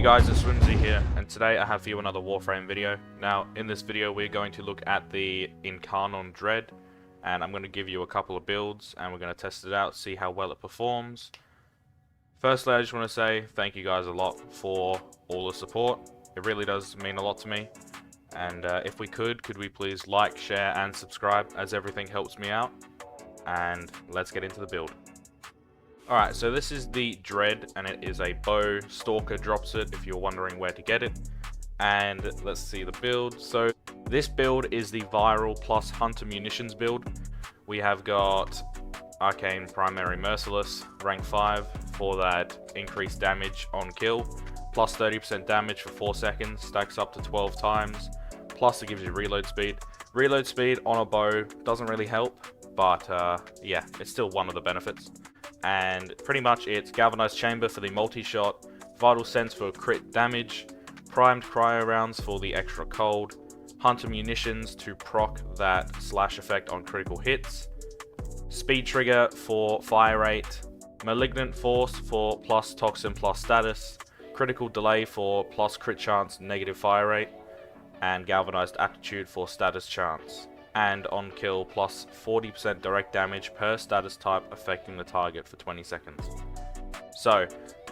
guys, it's Swimzyy here, and today I have for you another Warframe video. Now, in this video we're going to look at the Incarnon Dread, and I'm going to give you a couple of builds, and we're going to test it out, see how well it performs. Firstly, I just want to say thank you guys a lot for all the support. It really does mean a lot to me, and if we could we please like, share, and subscribe, as everything helps me out, and let's get into the build. Alright, so this is the Dread, and it is a bow. Stalker drops it if you're wondering where to get it. And let's see the build. So this build is the Viral plus Hunter Munitions build. We have got Arcane Primary Merciless, rank 5, for that increased damage on kill, plus 30% damage for 4 seconds, stacks up to 12 times, plus it gives you reload speed. Reload speed on a bow doesn't really help, but yeah, it's still one of the benefits. And pretty much it's Galvanized Chamber for the multi-shot, Vital Sense for crit damage, Primed Cryo Rounds for the extra cold, Hunter Munitions to proc that slash effect on critical hits, Speed Trigger for fire rate, Malignant Force for plus Toxin plus status, Critical Delay for plus crit chance negative fire rate, and Galvanized Aptitude for status chance. And on kill plus 40% direct damage per status type affecting the target for 20 seconds. So,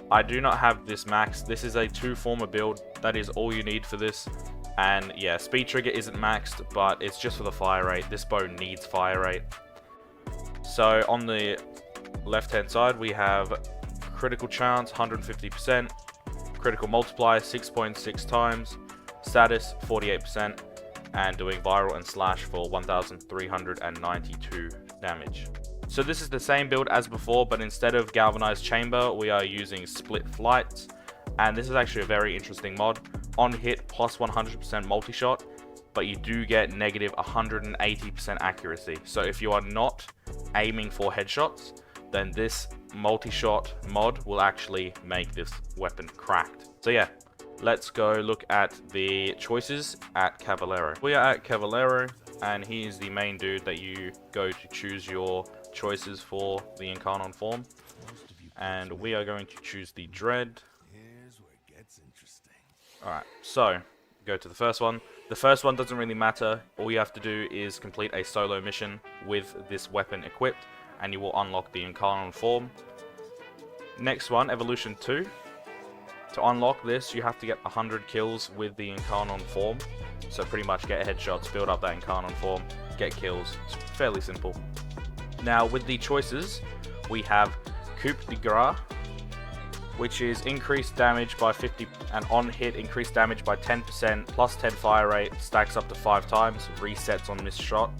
I do not have this maxed. This is a 2-former build. That is all you need for this. And yeah, speed trigger isn't maxed, but it's just for the fire rate. This bow needs fire rate. So on the left hand side we have critical chance 150%, critical multiplier 6.6 times, status 48%. And doing viral and slash for 1392 damage. So this is the same build as before, but instead of Galvanized Chamber we are using Split Flight, and this is actually a very interesting mod. On hit plus 100% multi-shot, but you do get negative 180% accuracy. So if you are not aiming for headshots, then this multi-shot mod will actually make this weapon cracked. So yeah, let's go look at the choices at Cavallero. We are at Cavallero, and he is the main dude that you go to choose your choices for the Incarnon form. And we are going to choose the Dread. Alright, so go to the first one. The first one doesn't really matter. All you have to do is complete a solo mission with this weapon equipped, and you will unlock the Incarnon form. Next one, Evolution 2. To unlock this, you have to get 100 kills with the Incarnon form. So pretty much get headshots, build up that Incarnon form, get kills. It's fairly simple. Now with the choices, we have Coup de Grace, which is increased damage by 50, and on hit increased damage by 10%, plus 10 fire rate, stacks up to 5 times, resets on missed shot.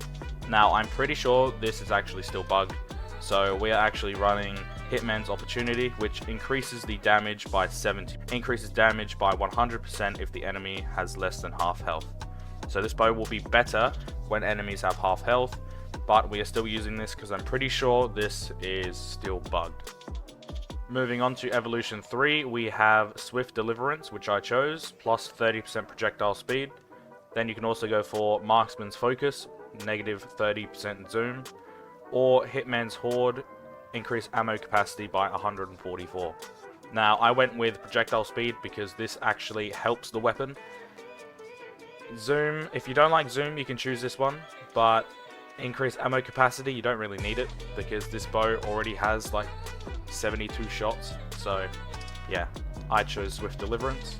Now I'm pretty sure this is actually still bugged. So we are actually running Hitman's Opportunity, which increases the damage by 70, increases damage by 100% if the enemy has less than half health. So this bow will be better when enemies have half health, but we are still using this because I'm pretty sure this is still bugged. Moving on to Evolution 3, we have Swift Deliverance, which I chose, plus 30% projectile speed. Then you can also go for Marksman's Focus, negative 30% zoom, or Hitman's Horde, increase ammo capacity by 144. Now I went with projectile speed because this actually helps the weapon. Zoom, if you don't like zoom you can choose this one, but increase ammo capacity you don't really need it because this bow already has like 72 shots. So yeah, I chose Swift Deliverance.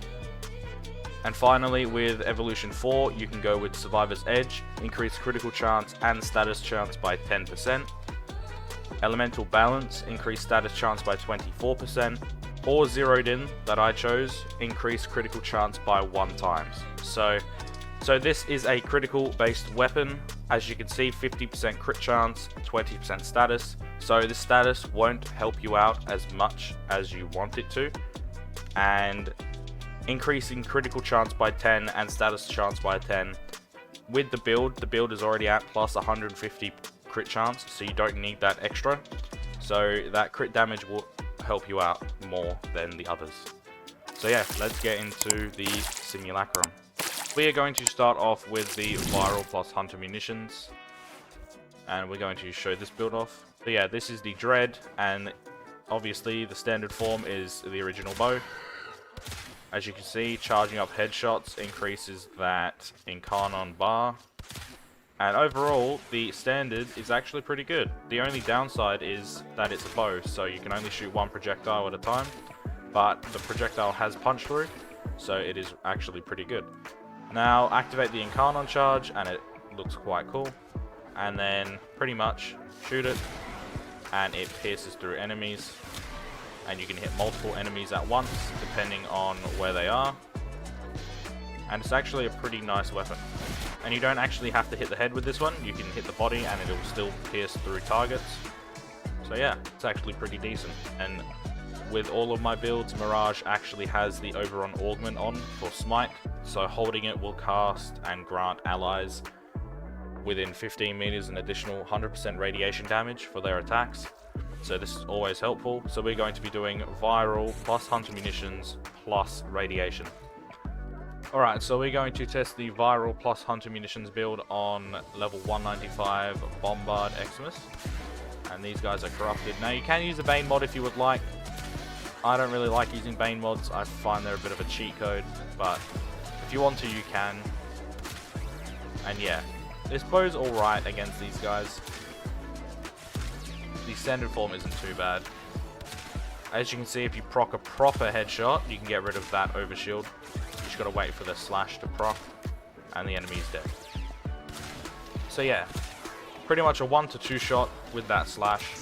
And finally with Evolution 4 you can go with Survivor's Edge, increase critical chance and status chance by 10%. Elemental Balance, increase status chance by 24%, or Zeroed In, that I chose, increase critical chance by 1 times. So this is a critical based weapon. As you can see, 50% crit chance, 20% status. So this status won't help you out as much as you want it to. And increasing critical chance by 10 and status chance by 10. With the build is already at plus 150 crit chance, so you don't need that extra. So that crit damage will help you out more than the others. So yeah, let's get into the simulacrum. We are going to start off with the Viral plus Hunter Munitions, and we're going to show this build off. So yeah, this is the Dread, and obviously the standard form is the original bow. As you can see, charging up headshots increases that Incarnon bar. And overall, the standard is actually pretty good. The only downside is that it's a bow, so you can only shoot one projectile at a time. But the projectile has punch through, so it is actually pretty good. Now, activate the Incarnon charge, and it looks quite cool. And then, pretty much, shoot it, and it pierces through enemies. And you can hit multiple enemies at once, depending on where they are. And it's actually a pretty nice weapon. And you don't actually have to hit the head with this one, you can hit the body and it'll still pierce through targets. So yeah, it's actually pretty decent. And with all of my builds, Mirage actually has the Overrun Augment on for Smite, so holding it will cast and grant allies within 15 meters an additional 100% radiation damage for their attacks. So this is always helpful. So we're going to be doing Viral plus Hunter Munitions plus Radiation. Alright, so we're going to test the Viral plus Hunter Munitions build on level 195 Bombard Eximus. And these guys are corrupted. Now you can use a Bane mod if you would like. I don't really like using Bane mods, I find they're a bit of a cheat code, but if you want to, you can. And yeah, this bow's alright against these guys. The standard form isn't too bad. As you can see, if you proc a proper headshot, you can get rid of that overshield. You just gotta wait for the slash to proc, and the enemy's dead. So yeah, pretty much a 1 to 2 shot with that slash.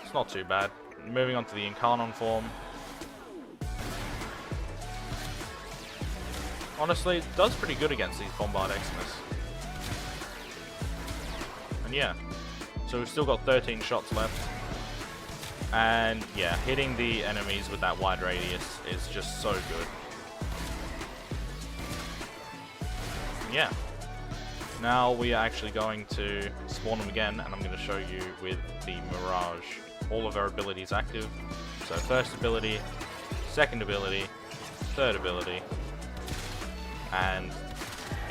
It's not too bad. Moving on to the Incarnon form. Honestly, it does pretty good against these Bombard Eximus. And yeah, so we've still got 13 shots left. And yeah, hitting the enemies with that wide radius is just so good. Yeah. Now we are actually going to spawn them again, and I'm going to show you with the Mirage. All of our abilities active. So first ability, second ability, third ability, and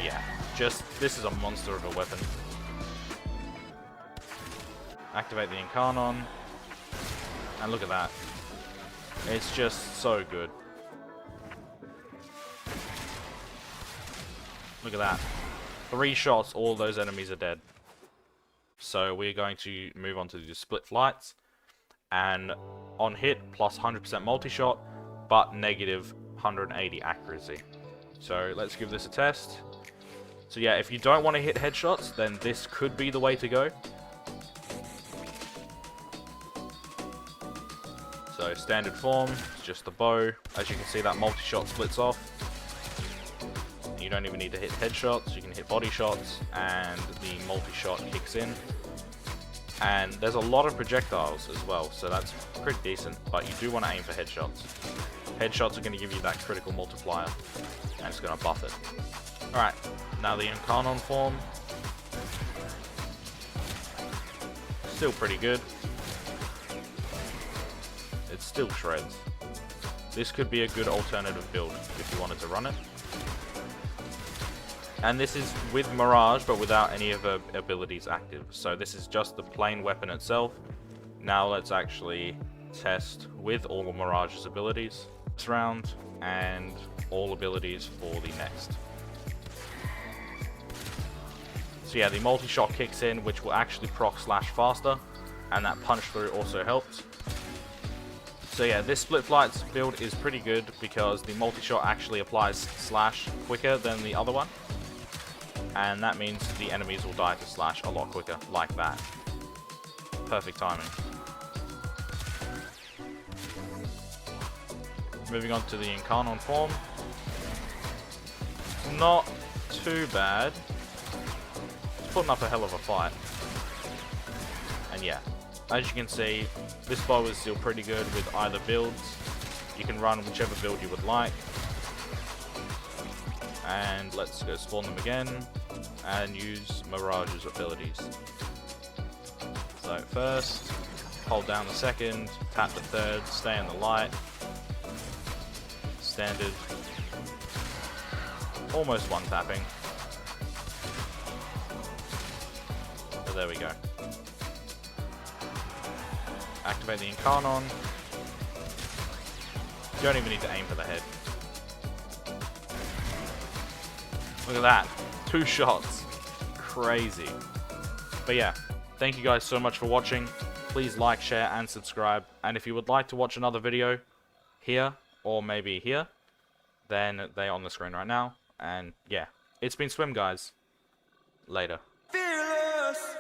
yeah, just this is a monster of a weapon. Activate the Incarnon, and look at that. It's just so good. Look at that. 3 shots, all those enemies are dead. So we're going to move on to the split flights. And on hit, plus 100% multi-shot, but negative 180 accuracy. So let's give this a test. So yeah, if you don't want to hit headshots, then this could be the way to go. So standard form, it's just the bow. As you can see, that multi-shot splits off. You don't even need to hit headshots, you can hit body shots, and the multi-shot kicks in. And there's a lot of projectiles as well, so that's pretty decent, but you do want to aim for headshots. Headshots are going to give you that critical multiplier, and it's going to buff it. Alright, now the Incarnon form. Still pretty good. It still shreds. This could be a good alternative build if you wanted to run it. And this is with Mirage, but without any of her abilities active. So this is just the plain weapon itself. Now let's actually test with all of Mirage's abilities this round, and all abilities for the next. So yeah, the multi-shot kicks in, which will actually proc slash faster, and that punch through also helps. So yeah, this split flights build is pretty good because the multi-shot actually applies slash quicker than the other one. And that means the enemies will die to slash a lot quicker, like that. Perfect timing. Moving on to the Incarnon form. Not too bad. It's putting up a hell of a fight. And yeah, as you can see, this bow is still pretty good with either builds. You can run whichever build you would like. And let's go spawn them again and use Mirage's abilities. So first, hold down the second, tap the third, stay in the light. Standard. Almost one tapping. So there we go. Activate the Incarnon. You don't even need to aim for the head. Look at that. 2 shots. Crazy. But yeah, thank you guys so much for watching. Please like, share, and subscribe. And if you would like to watch another video here, or maybe here, then they're on the screen right now. And yeah, it's been Swim, guys. Later. Fearless.